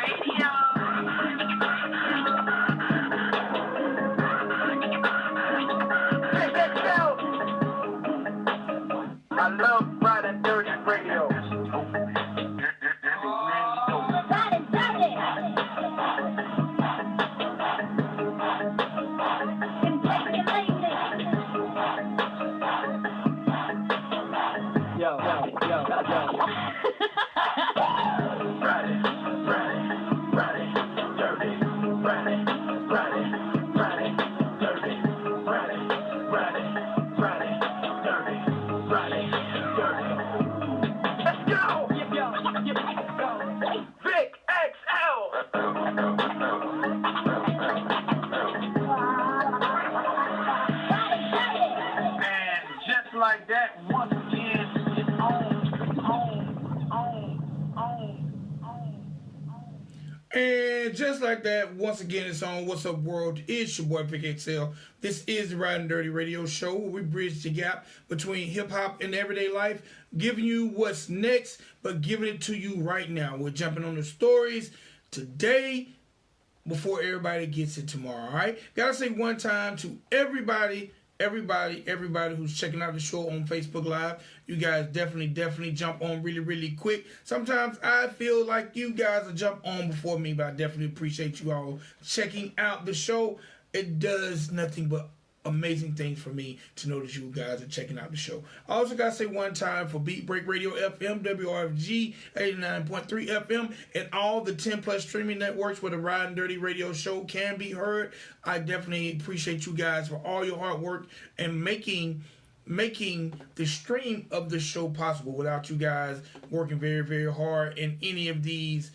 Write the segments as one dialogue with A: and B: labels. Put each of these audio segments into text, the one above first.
A: I love Ride and Dirty Radio. Yo. Like that, once again, it's on.
B: And just like that, once again, it's on. What's up, world? It's your boy, Vic XL. This is the Riding Dirty Radio Show, where we bridge the gap between hip-hop and everyday life, giving you what's next, but giving it to you right now. We're jumping on the stories today before everybody gets it tomorrow, all right? Gotta say one time to everybody who's checking out the show on Facebook Live. You guys definitely jump on really quick. Sometimes I feel like you guys will jump on before me, but I definitely appreciate you all checking out the show. It does nothing but amazing things for me to know that you guys are checking out the show. I also got to say one time for Beat Break Radio FM, WRFG 89.3 FM, and all the 10 plus streaming networks where the Riding Dirty Radio Show can be heard. I definitely appreciate you guys for all your hard work and making the stream of the show possible. Without you guys working very hard in any of these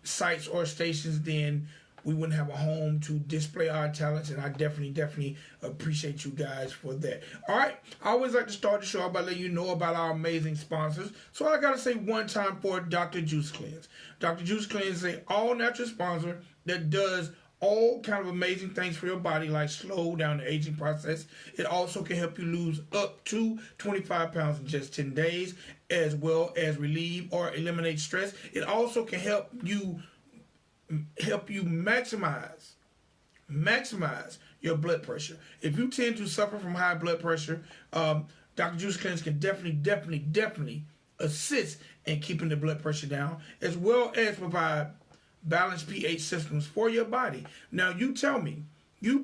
B: sites or stations, then we wouldn't have a home to display our talents, and I definitely appreciate you guys for that. All right, I always like to start the show by letting you know about our amazing sponsors. So I got to say one time for Dr. Juice Cleanse. Dr. Juice Cleanse is an all-natural sponsor that does all kind of amazing things for your body, like slow down the aging process. It also can help you lose up to 25 pounds in just 10 days, as well as relieve or eliminate stress. It also can help you maximize your blood pressure. If you tend to suffer from high blood pressure, Dr. Juice Cleanse can definitely assist in keeping the blood pressure down, as well as provide balanced pH systems for your body. Now you tell me who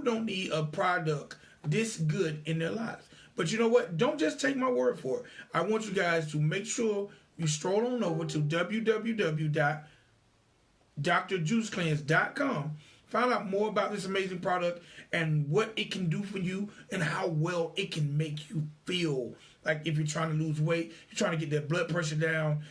B: don't need a product this good in their lives? But you know what? Don't just take my word for it. I want you guys to make sure you stroll on over to www.drjuicecleanse.com. Find out more about this amazing product and what it can do for you and how well it can make you feel. Like if you're trying to lose weight, you're trying to get that blood pressure down,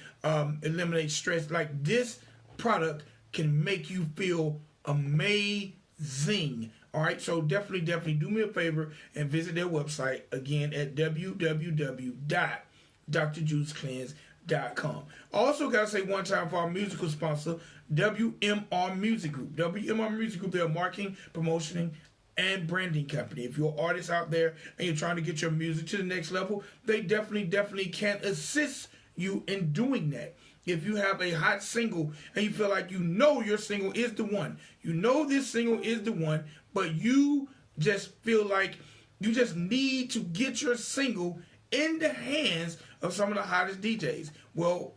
B: eliminate stress. Like this product can make you feel amazing. All right, so definitely do me a favor and visit their website again at www.drjuicecleanse.com. Also, got to say one time for our musical sponsor, WMR Music Group. WMR Music Group, they're a marketing, promoting, and branding company. If you're an artist out there and you're trying to get your music to the next level, they definitely can assist you in doing that. If you have a hot single and you feel like you know your single is the one, you know this single is the one, but you just feel like you just need to get your single in the hands of some of the hottest DJs. Well,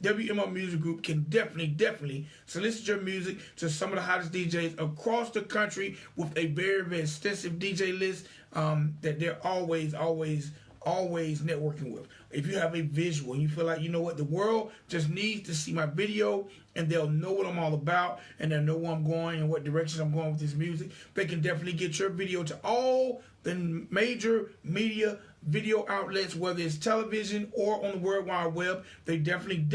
B: WMR Music Group can definitely solicit your music to some of the hottest DJs across the country with a very extensive DJ list that they're always networking with. If you have a visual and you feel like, you know what, the world just needs to see my video and they'll know what I'm all about and they'll know where I'm going and what direction I'm going with this music, they can definitely get your video to all the major media video outlets, whether it's television or on the World Wide Web. They definitely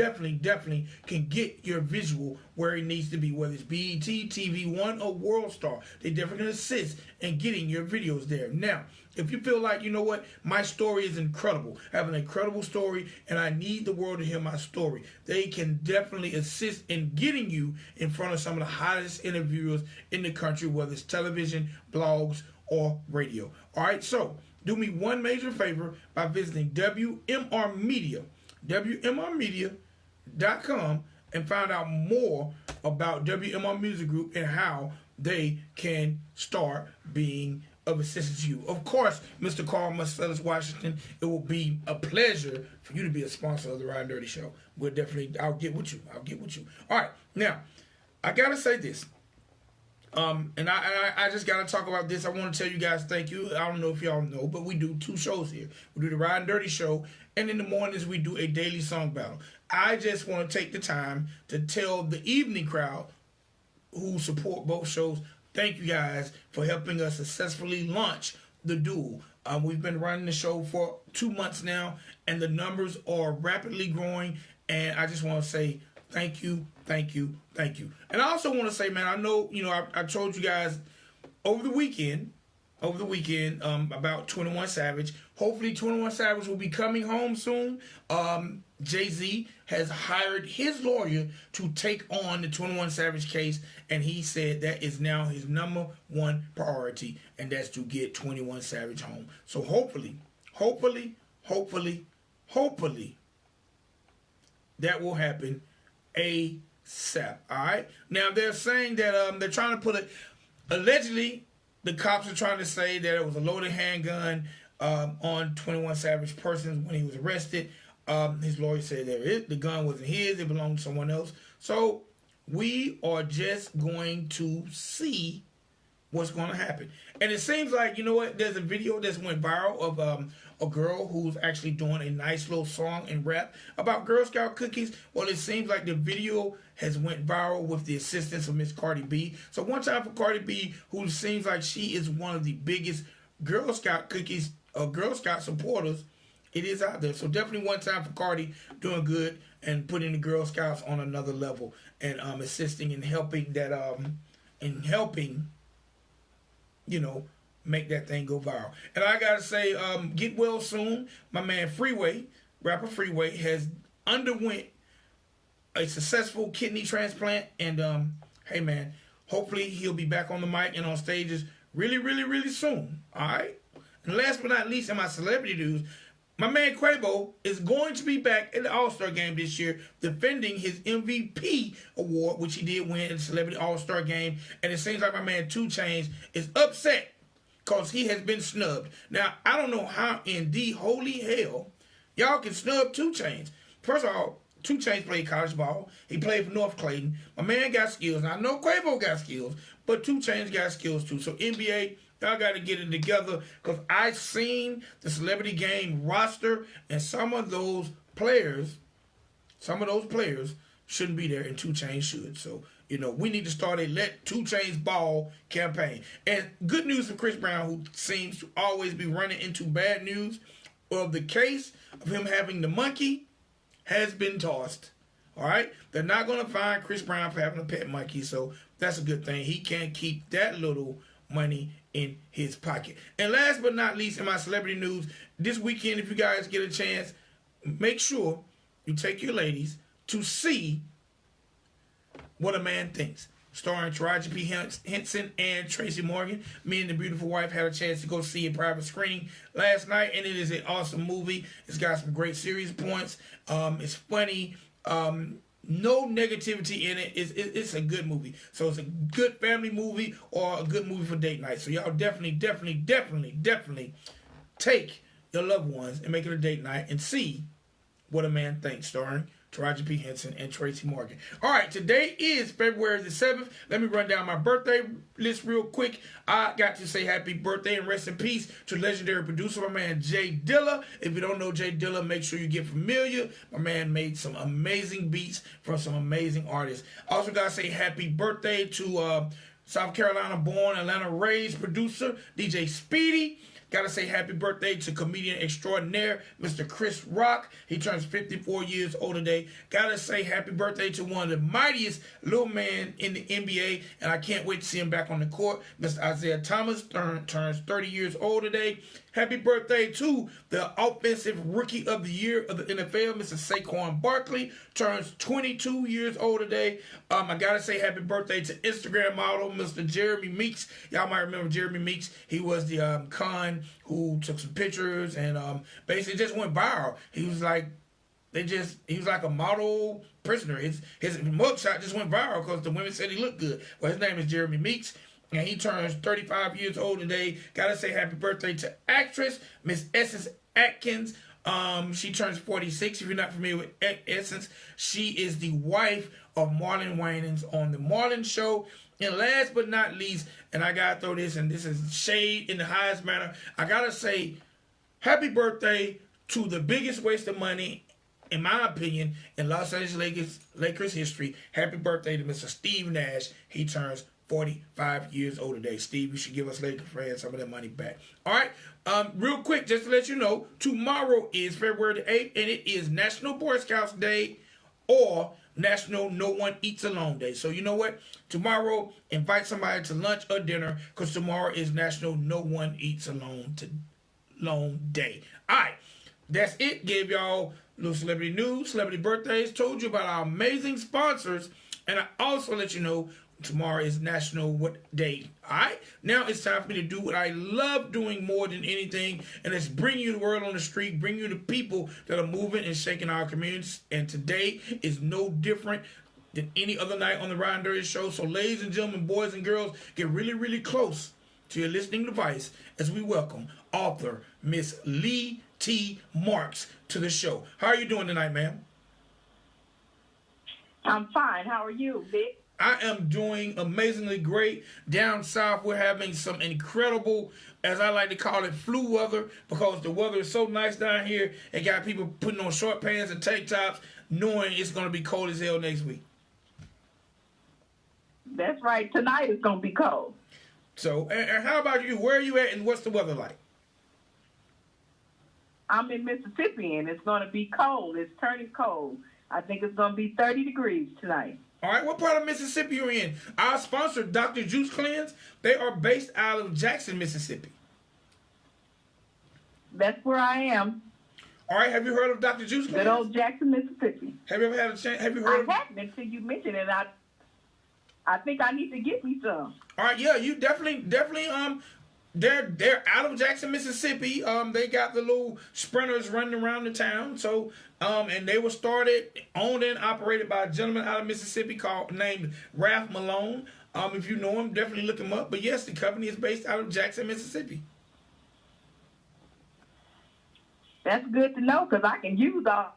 B: can get your visual where it needs to be, whether it's BET, TV One, or World Star. They definitely can assist in getting your videos there. Now, if you feel like, you know what, my story is incredible, I have an incredible story, and I need the world to hear my story, they can definitely assist in getting you in front of some of the hottest interviewers in the country, whether it's television, blogs, or radio. All right, so do me one major favor by visiting WMR Media, WMRmedia.com, and find out more about WMR Music Group and how they can start being of assistance to you. Of course, Mr. Carl Marcellus Washington, it will be a pleasure for you to be a sponsor of the Ryan Dirty Show. I'll get with you. All right, now, I gotta say this. And I just gotta talk about this. I want to tell you guys thank you. I don't know if y'all know, but we do 2 shows here. We do the Ryan Dirty Show, and in the mornings we do a daily song battle. I just want to take the time to tell the evening crowd who support both shows, thank you guys for helping us successfully launch the Duel. We've been running the show for 2 months now, and the numbers are rapidly growing. And I just want to say thank you. And I also want to say, man, I know, I told you guys over the weekend about 21 Savage. Hopefully 21 Savage will be coming home soon. Jay-Z has hired his lawyer to take on the 21 Savage case, and he said that is now his number 1 priority, and that's to get 21 Savage home. So hopefully, that will happen ASAP. All right. Now they're saying that they're trying to put allegedly the cops are trying to say that it was a loaded handgun on 21 Savage person when he was arrested. His lawyer said the gun wasn't his; it belonged to someone else. So we are just going to see what's going to happen. And it seems like, you know what? There's a video that's went viral of a girl who's actually doing a nice little song and rap about Girl Scout cookies. Well, it seems like the video has went viral with the assistance of Miss Cardi B. So one time for Cardi B, who seems like she is one of the biggest Girl Scout cookies or Girl Scout supporters, it is out there. So definitely one time for Cardi doing good and putting the Girl Scouts on another level and assisting and helping that make that thing go viral. And I gotta say, get well soon. My man Freeway, rapper Freeway, has underwent a successful kidney transplant, and hey man, hopefully he'll be back on the mic and on stages really soon. All right. And last but not least, in my celebrity news, my man Quavo is going to be back in the All-Star Game this year, defending his MVP award, which he did win in the Celebrity All-Star Game. And it seems like my man 2 Chainz is upset because he has been snubbed. Now, I don't know how in the holy hell y'all can snub 2 Chainz. First of all, 2 Chainz played college ball. He played for North Clayton. My man got skills. Now, I know Quavo got skills, but 2 Chainz got skills too. So, NBA, y'all got to get it together, because I've seen the Celebrity Game roster, and some of those players shouldn't be there, and 2 Chainz should. So, we need to start a Let 2 Chainz Ball campaign. And good news for Chris Brown, who seems to always be running into bad news. Well, the case of him having the monkey has been tossed. All right? They're not going to fine Chris Brown for having a pet monkey, so that's a good thing. He can't keep that little money in his pocket. And last but not least, in my celebrity news, this weekend, if you guys get a chance, make sure you take your ladies to see What a Man Thinks, starring Taraji P. Henson and Tracy Morgan. Me and the beautiful wife had a chance to go see a private screening last night, and it is an awesome movie. It's got some great series points. It's funny. No negativity in it. It's a good movie. So it's a good family movie or a good movie for date night. So y'all definitely take your loved ones and make it a date night and see What a Man Thinks, starring Taraji P. Henson and Tracy Morgan. All right, today is February the 7th. Let me run down my birthday list real quick. I got to say happy birthday and rest in peace to legendary producer, my man Jay Dilla. If you don't know Jay Dilla, make sure you get familiar. My man made some amazing beats from some amazing artists. Also got to say happy birthday to South Carolina born, Atlanta raised producer DJ Speedy. Gotta say happy birthday to comedian extraordinaire, Mr. Chris Rock. He turns 54 years old today. Gotta say happy birthday to one of the mightiest little men in the NBA, and I can't wait to see him back on the court. Mr. Isaiah Thomas turns 30 years old today. Happy birthday to the Offensive Rookie of the Year of the NFL, Mr. Saquon Barkley, turns 22 years old today. I gotta say happy birthday to Instagram model, Mr. Jeremy Meeks. Y'all might remember Jeremy Meeks. He was the con who took some pictures and basically just went viral. He was like He was like a model prisoner. His mugshot just went viral because the women said he looked good. Well, his name is Jeremy Meeks, and he turns 35 years old today. Gotta say happy birthday to actress Miss Essence Atkins. She turns 46. If you're not familiar with Essence, she is the wife of Marlon Wayans on the Marlon Show. And last but not least, and I gotta throw this, and this is shade in the highest manner, I gotta say happy birthday to the biggest waste of money, in my opinion, in Los Angeles Lakers history. Happy birthday to Mr. Steve Nash. He turns 45 years old today. Steve, you should give us Lakers fans some of that money back. All right. Real quick, just to let you know, tomorrow is February the 8th, and it is National Boy Scouts Day or National No One Eats Alone Day. So you know what? Tomorrow, invite somebody to lunch or dinner because tomorrow is National No One Eats Alone Day. All right. That's it. Gave y'all little celebrity news, celebrity birthdays, told you about our amazing sponsors, and I also let you know tomorrow is National What Day. Alright? Now it's time for me to do what I love doing more than anything, and it's bring you the word on the street, bring you the people that are moving and shaking our communities. And today is no different than any other night on the Ryan Dirty Show. So ladies and gentlemen, boys and girls, get really, really close to your listening device as we welcome author Miss Lee T. Marks to the show. How are you doing tonight, ma'am?
C: I'm fine. How are you, Vic?
B: I am doing amazingly great. Down south, we're having some incredible, as I like to call it, flu weather because the weather is so nice down here. It got people putting on short pants and tank tops knowing it's going to be cold as hell next week.
C: That's right. Tonight it's going to be cold.
B: So, and how about you? Where are you at and what's the weather like?
C: I'm in Mississippi and it's going to be cold. It's turning cold. I think it's going to be 30 degrees tonight.
B: All right, what part of Mississippi are you in? Our sponsor, Dr. Juice Cleanse, they are based out of Jackson, Mississippi.
C: That's where I am.
B: All right, have you heard of Dr. Juice Cleanse?
C: Good old Jackson, Mississippi.
B: Have you ever had a chance? Have you heard?
C: I haven't until you mentioned it. I think I need to get me some.
B: All right, yeah, you definitely. They're out of Jackson, Mississippi. They got the little sprinters running around the town. So, and they were started, owned and operated by a gentleman out of Mississippi named Ralph Malone. If you know him, definitely look him up. But yes, the company is based out of Jackson, Mississippi.
C: That's good to know because I can use all.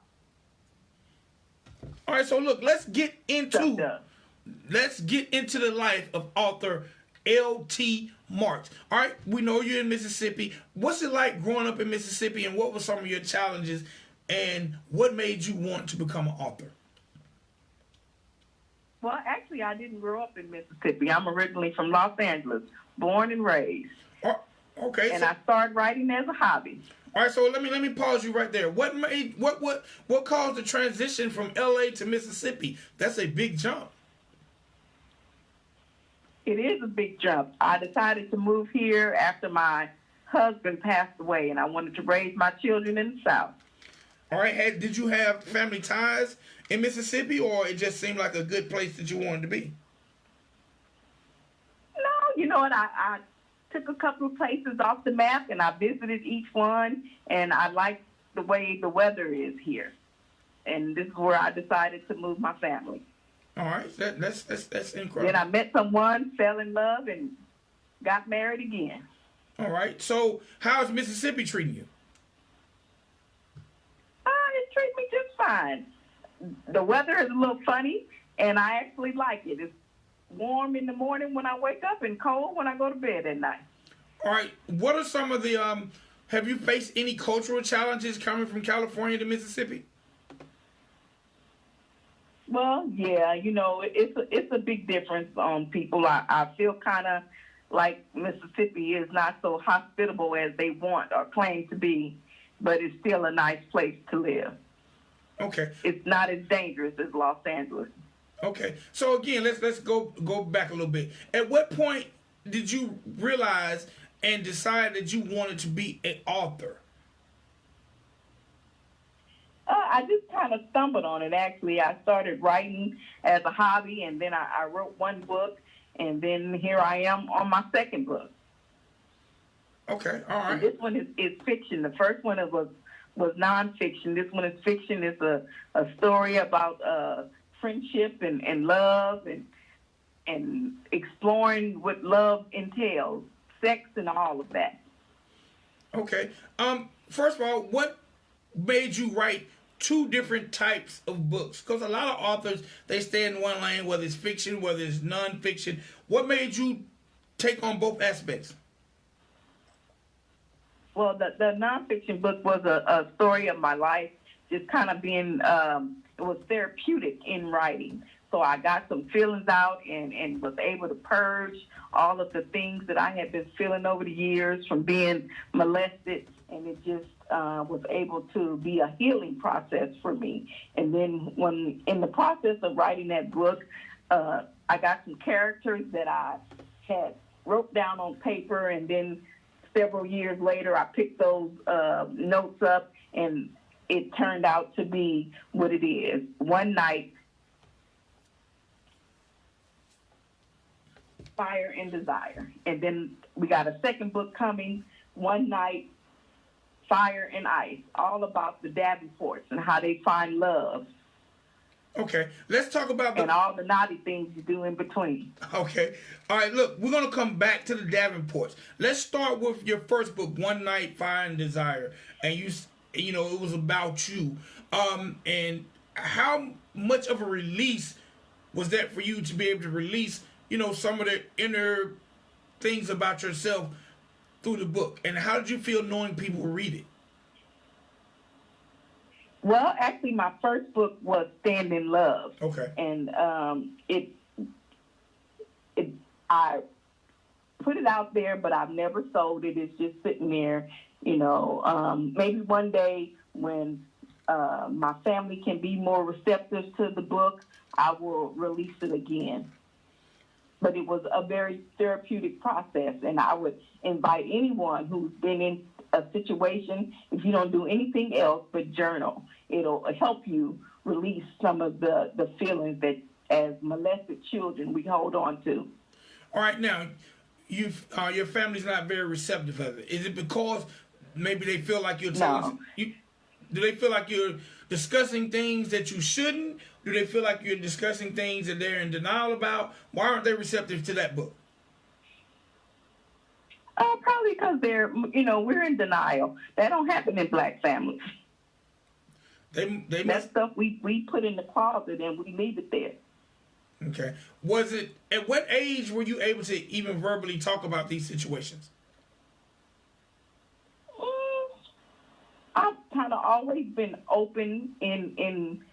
B: All right, so look, let's get into
C: stuff.
B: the life of author L.T. Marks. All right, we know you're in Mississippi. What's it like growing up in Mississippi, and what were some of your challenges, and what made you want to become an author?
C: Well, actually, I didn't grow up in Mississippi. I'm originally from Los Angeles, born and raised.
B: Okay.
C: And I started writing as a hobby.
B: All right, so let me pause you right there. What caused the transition from L.A. to Mississippi? That's a big jump.
C: It is a big jump. I decided to move here after my husband passed away, and I wanted to raise my children in the South.
B: All right, did you have family ties in Mississippi, or it just seemed like a good place that you wanted to be?
C: No, you know what? I took a couple of places off the map, and I visited each one, and I liked the way the weather is here. And this is where I decided to move my family.
B: All right, that's incredible.
C: Then I met someone, fell in love, and got married again.
B: All right, so how's Mississippi treating you?
C: It treats me just fine. The weather is a little funny, and I actually like it. It's warm in the morning when I wake up and cold when I go to bed at night.
B: All right, what are some of the, have you faced any cultural challenges coming from California to Mississippi?
C: Well, yeah, you know, it's a big difference on people. I feel kind of like Mississippi is not so hospitable as they want or claim to be, but it's still a nice place to live.
B: Okay.
C: It's not as dangerous as Los Angeles.
B: Okay. So again, let's go back a little bit. At what point did you realize and decide that you wanted to be an author?
C: I just kind of stumbled on it, actually. I started writing as a hobby, and then I wrote one book, and then here I am on my second book.
B: Okay, all right.
C: And this one is fiction. The first one was was nonfiction. This one is fiction. It's a story about friendship and love and exploring what love entails, sex and all of that.
B: Okay. First of all, what made you write two different types of books? Because a lot of authors, they stay in one lane, whether it's fiction, whether it's nonfiction. What made you take on both aspects?
C: Well, the nonfiction book was a story of my life, just kind of being, it was therapeutic in writing. So I got some feelings out and was able to purge all of the things that I had been feeling over the years from being molested, and it just was able to be a healing process for me. And then when in the process of writing that book, I got some characters that I had wrote down on paper, and then several years later, I picked those notes up, and it turned out to be what it is. One night, Fire and Desire. And then we got a second book coming, One Night, Fire and Ice, all about the Davenports and how they find love.
B: Okay, let's talk about
C: and all the naughty things you do in between.
B: Okay, all right. Look, we're gonna come back to the Davenports. Let's start with your first book, One Night, Fire and Desire, and you know, it was about you. And how much of a release was that for you to be able to release, you know, some of the inner things about yourself through the book? And how did you feel knowing people would read it?
C: Well, actually, my first book was Stand in Love.
B: Okay.
C: And I put it out there, but I've never sold it. It's just sitting there, you know. Maybe one day when my family can be more receptive to the book, I will release it again. But it was a very therapeutic process, and I would invite anyone who's been in a situation, if you don't do anything else but journal, it'll help you release some of the feelings that as molested children we hold on to.
B: All right, now, your family's not very receptive of it. Is it because maybe they feel like you're telling you? Do they feel like you're discussing things that you shouldn't? Do they feel like you're discussing things that they're in denial about? Why aren't they receptive to that book?
C: Probably because we're in denial. That don't happen in black families.
B: They
C: that
B: must.
C: Stuff we put in the closet and we leave it there.
B: Okay. Was it, at what age were you able to even verbally talk about these situations?
C: I've kind of always been open in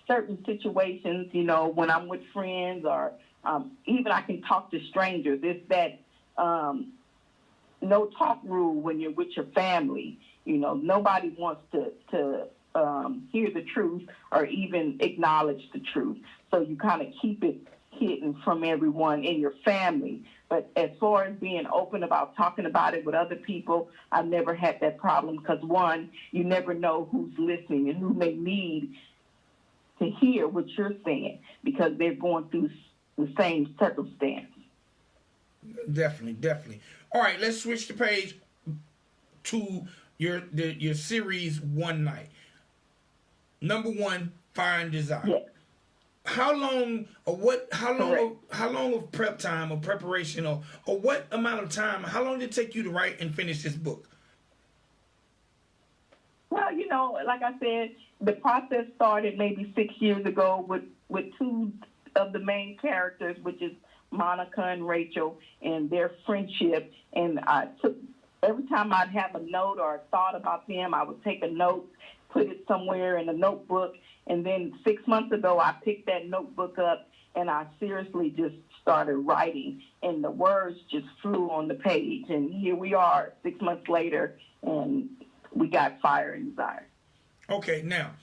C: certain situations, you know, when I'm with friends or even I can talk to strangers. It's that no talk rule when you're with your family. You know, nobody wants to hear the truth or even acknowledge the truth. So you kind of keep it hidden from everyone in your family. But as far as being open about talking about it with other people, I've never had that problem because, one, you never know who's listening and who may need to hear what you're saying because they're going through the same circumstance.
B: Definitely. All right, let's switch the page to your series One Night. Number one, Fire and Desire.
C: Yes.
B: How long of prep time or preparation or what amount of time, how long did it take you to write and finish this book?
C: Well, you know, like I said, the process started maybe 6 years ago with two of the main characters, which is Monica and Rachel, and their friendship. And every time I'd have a note or a thought about them, I would take a note, put it somewhere in a notebook. And then 6 months ago, I picked that notebook up and I seriously just started writing. And the words just flew on the page. And here we are 6 months later, and we got Fire and Desire.
B: Okay, now,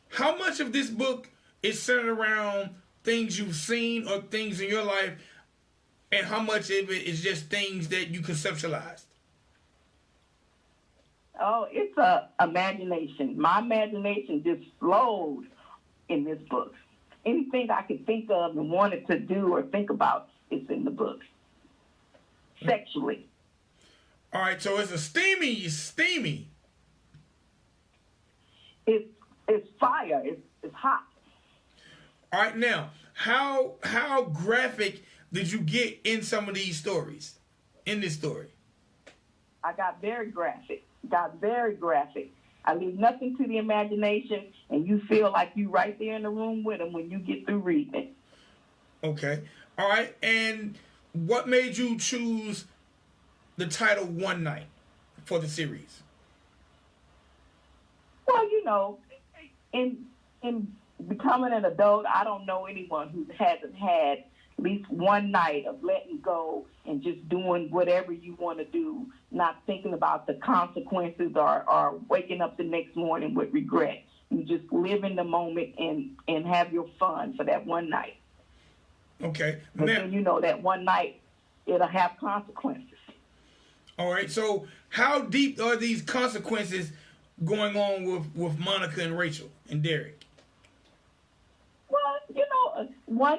B: how much of this book is centered around things you've seen or things in your life, and how much of it is just things that you conceptualized?
C: Oh, it's a imagination. My imagination just flowed in this book. Anything I could think of and wanted to do or think about is in the book. Sexually.
B: All right, so it's a steamy.
C: it's fire. It's hot.
B: All right, now, how graphic did you get in some of these stories? In this story,
C: I got very graphic. I leave nothing to the imagination, and you feel like you right there in the room with them when you get through reading it.
B: okay, all right. And what made you choose the title One Night for the series?
C: Well, in becoming an adult, I don't know anyone who hasn't had at least one night of letting go and just doing whatever you want to do, not thinking about the consequences or waking up the next morning with regret. You just live in the moment and have your fun for that one night.
B: Okay.
C: But then that one night, it'll have consequences.
B: All right. So how deep are these consequences going on with Monica and Rachel and Derek?
C: Well,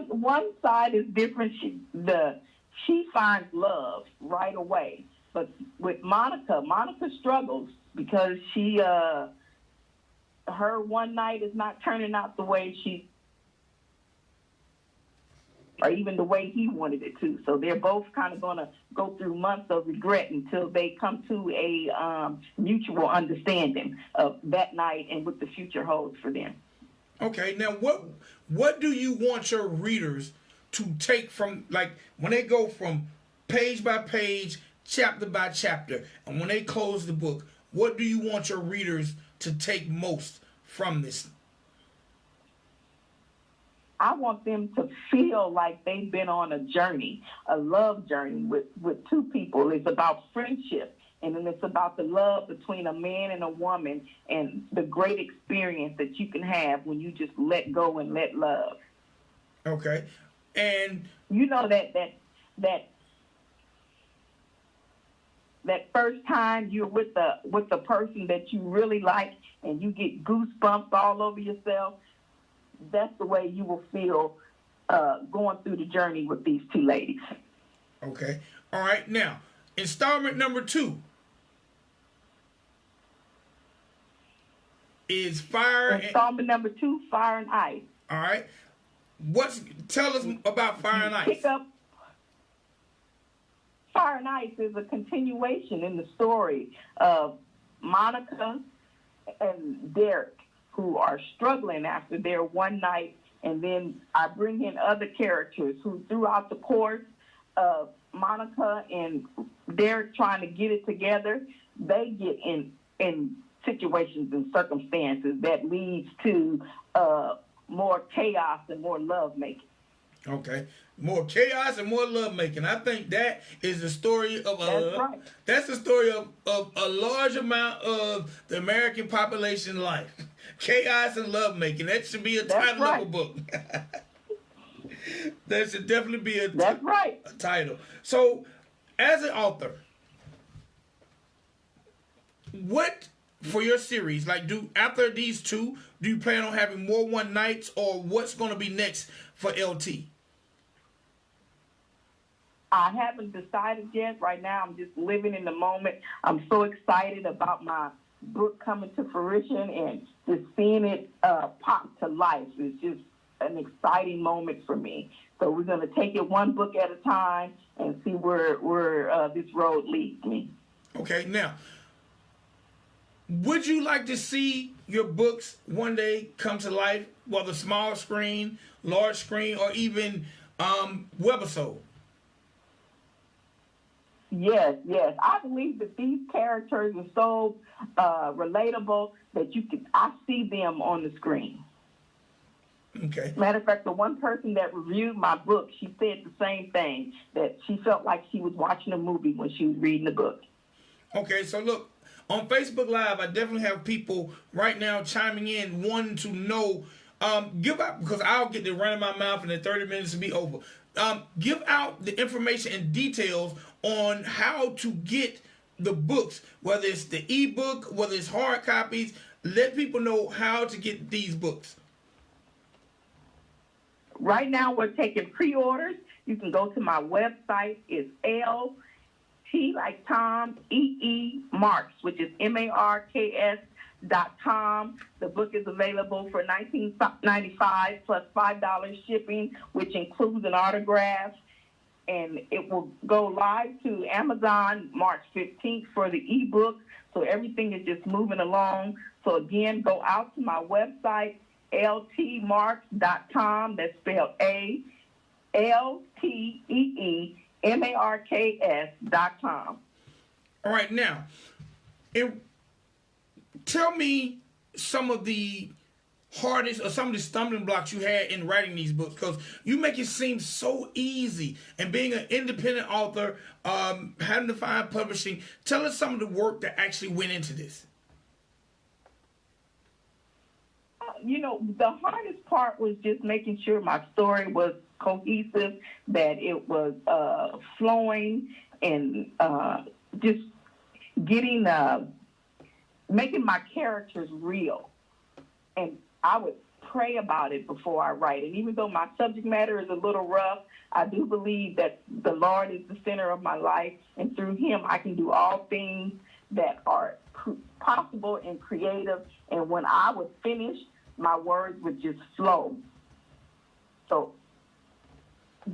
C: one side is different. She finds love right away, but with Monica struggles because her one night is not turning out the way or even the way he wanted it to. So they're both kind of going to go through months of regret until they come to a mutual understanding of that night and what the future holds for them.
B: Okay, now what do you want your readers to take from, like, when they go from page by page, chapter by chapter, and when they close the book, what do you want your readers to take most from this?
C: I want them to feel like they've been on a journey, a love journey with two people. It's about friendship, and then it's about the love between a man and a woman and the great experience that you can have when you just let go and let love.
B: Okay. And
C: that first time you're with the person that you really like and you get goosebumps all over yourself, that's the way you will feel going through the journey with these two ladies.
B: Okay. All right. Now, installment number 2 is Fire.
C: Installment number 2, Fire and Ice.
B: All right. Tell us about Fire and Ice.
C: Pick up. Fire and Ice is a continuation in the story of Monica and Derek, who are struggling after their one night, and then I bring in other characters who, throughout the course of Monica and Derek trying to get it together, they get in situations and circumstances that leads to more chaos and more love making.
B: Okay. More chaos and more love making. I think that is the story of
C: That's right.
B: That's the story of a large amount of the American population life. Chaos and love making. That should be a title of a book. That should definitely be a title. So, as an author, what for your series, like, after these two, do you plan on having more one nights, or what's going to be next for LT?
C: I haven't decided yet. Right now, I'm just living in the moment. I'm so excited about my book coming to fruition and just seeing it pop to life. It's just an exciting moment for me. So we're going to take it one book at a time and see where this road leads me.
B: Okay, now, would you like to see your books one day come to life, whether small screen, large screen, or even webisode?
C: Yes. I believe that these characters are so relatable that I see them on the screen.
B: Okay.
C: Matter of fact, the one person that reviewed my book, she said the same thing, that she felt like she was watching a movie when she was reading the book.
B: Okay, so look, on Facebook Live, I definitely have people right now chiming in, wanting to know, give out, because I'll get to run in my mouth and then 30 minutes will be over. Give out the information and details on how to get the books, whether it's the ebook, whether it's hard copies. Let people know how to get these books.
C: Right now, we're taking pre-orders. You can go to my website. It's LT like Tom, EE Marks, which is MARKS.com. marks.com. The book is available for $19.95 plus $5 shipping, which includes an autograph. And it will go live to Amazon March 15th for the ebook. So everything is just moving along. So again, go out to my website, ltmarks.com. That's spelled ALTEEMARKS.com.
B: All right, now, tell me some of the hardest or some of the stumbling blocks you had in writing these books, because you make it seem so easy. And being an independent author, having to find publishing, tell us some of the work that actually went into this.
C: The hardest part was just making sure my story was cohesive, that it was flowing, and just getting, making my characters real. And I would pray about it before I write. And even though my subject matter is a little rough, I do believe that the Lord is the center of my life, and through him I can do all things that are possible and creative. And when I would finish, my words would just flow. So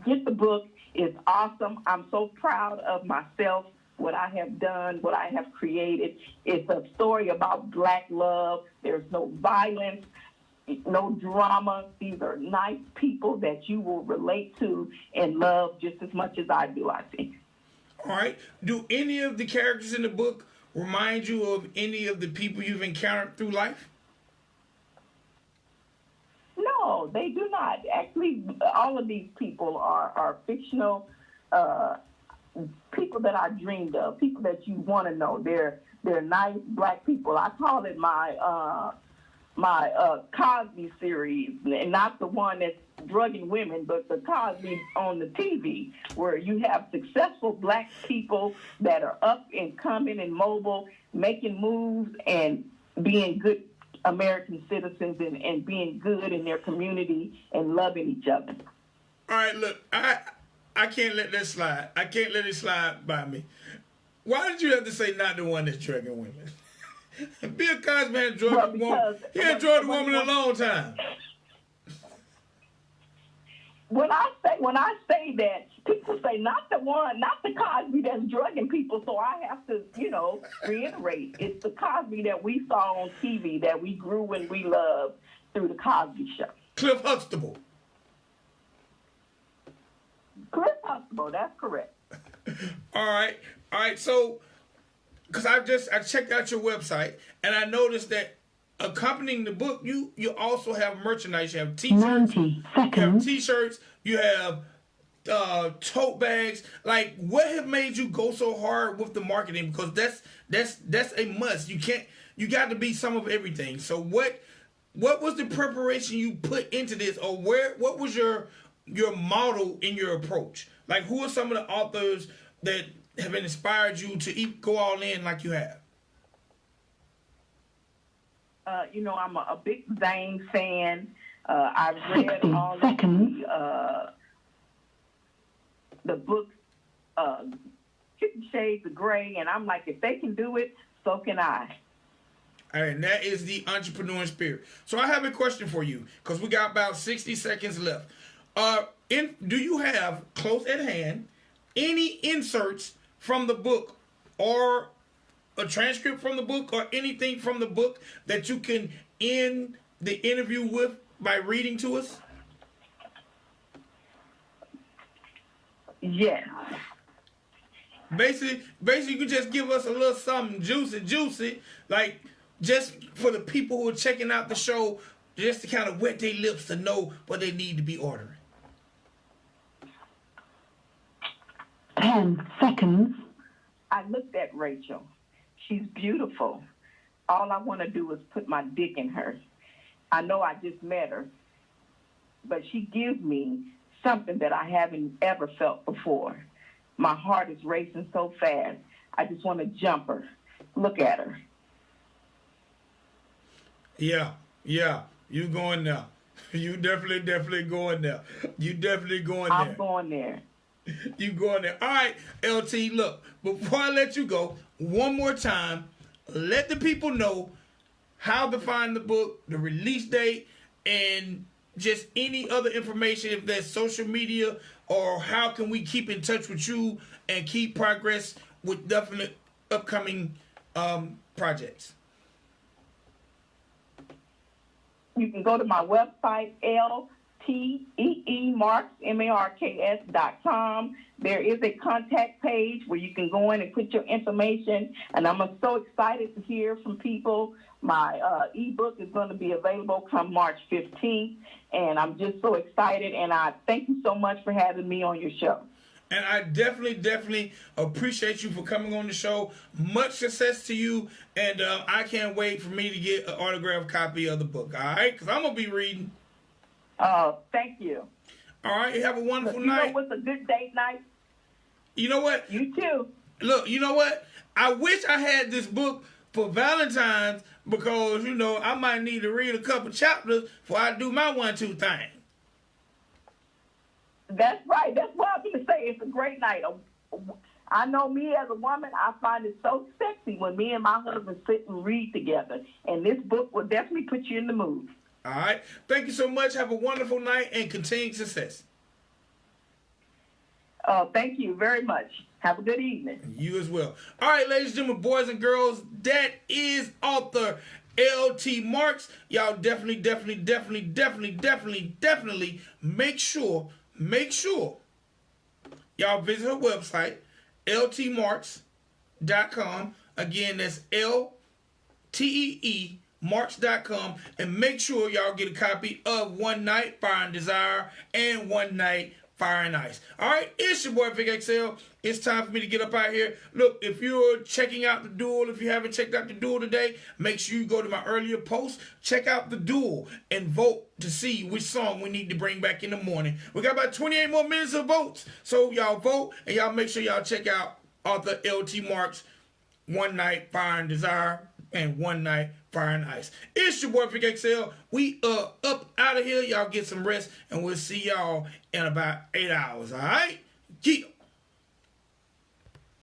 C: get the book. It's awesome. I'm so proud of myself, what I have done, what I have created. It's a story about Black love. There's no violence, no drama. These are nice people that you will relate to and love just as much as I do, I think.
B: All right. Do any of the characters in the book remind you of any of the people you've encountered through life?
C: No, they do not. Actually, all of these people are fictional people that I dreamed of, people that you want to know. They're nice Black people. I call it my Cosby series, and not the one that's drugging women, but the Cosby on the TV, where you have successful Black people that are up and coming and mobile, making moves and being good American citizens and being good in their community and loving each other.
B: All right, look, I can't let that slide. I can't let it slide by me. Why did you have to say not the one that's drugging women? Bill Cosby had drugged a woman. He had drugged a woman a long time.
C: When I say that, people say not the Cosby that's drugging people. So I have to, reiterate, it's the Cosby that we saw on TV, that we grew and we loved through the Cosby Show.
B: Cliff Huxtable.
C: Cliff Huxtable, that's correct.
B: All right. So, because I checked out your website and I noticed that accompanying the book, you also have merchandise. You have t-shirts.
D: 90 seconds.
B: You have t-shirts. You have tote bags. Like, what have made you go so hard with the marketing? Because that's a must. You got to be some of everything. So what was the preparation you put into this, or what was your model in your approach? Like, who are some of the authors that have inspired you to go all in like you have?
C: I'm a big Zane fan. I've read
D: 60
C: all of
D: seconds.
C: the books, 50 Shades of Grey, and I'm like, if they can do it, so can I.
B: All right, and that is the entrepreneur spirit. So I have a question for you, because we got about 60 seconds left. Do you have, close at hand, any inserts from the book, or a transcript from the book, or anything from the book that you can end the interview with by reading to us?
C: Yes.
B: Basically, you can just give us a little something juicy, like just for the people who are checking out the show, just to kind of wet their lips to know what they need to be ordering.
D: 10 seconds.
C: I looked at Rachel. She's beautiful. All I want to do is put my dick in her. I know I just met her, but she gives me something that I haven't ever felt before. My heart is racing so fast. I just want to jump her. Look at her.
B: Yeah. You going there. You definitely going there. You definitely going there.
C: I'm going there.
B: You going there. All right, LT, look, before I let you go, one more time, let the people know how to find the book, the release date, and just any other information, if there's social media, or how can we keep in touch with you and keep progress with definite upcoming projects.
C: You can go to my website, LTEEmarks.com. There is a contact page where you can go in and put your information. And I'm so excited to hear from people. My ebook is going to be available come March 15th. And I'm just so excited. And I thank you so much for having me on your show.
B: And I definitely appreciate you for coming on the show. Much success to you. And I can't wait for me to get an autographed copy of the book, all right? Because I'm going to be reading.
C: Thank you.
B: All right, you have a wonderful
C: you
B: night.
C: You know what's a good date night?
B: You know what?
C: You too.
B: Look, you know what? I wish I had this book for Valentine's because, you know, I might need to read a couple chapters before I do my 1-2 thing.
C: That's right. That's what I'm going to say. It's a great night. I know me as a woman, I find it so sexy when me and my husband sit and read together. And this book will definitely put you in the mood.
B: All right. Thank you so much. Have a wonderful night and continued success.
C: Thank you very much. Have a good evening.
B: You as well. All right, ladies and gentlemen, boys and girls, that is author L.T. Marks. Y'all definitely make sure y'all visit her website, ltmarks.com. Again, that's LTEE Marks.com, and make sure y'all get a copy of One Night Fire and Desire and One Night Fire and Ice. All right, it's your boy Vic XL. It's time for me to get up out here. Look, if you're checking out the Duel, if you haven't checked out the Duel today, make sure you go to my earlier post, check out the Duel, and vote to see which song we need to bring back in the morning. We got about 28 more minutes of votes, so y'all vote, and y'all make sure y'all check out author L.T. Marks, One Night Fire and Desire, and One Night Fire and Ice. It's your boy Vic XL. We are up out of here. Y'all get some rest, and we'll see y'all in about 8 hours, all right? Keep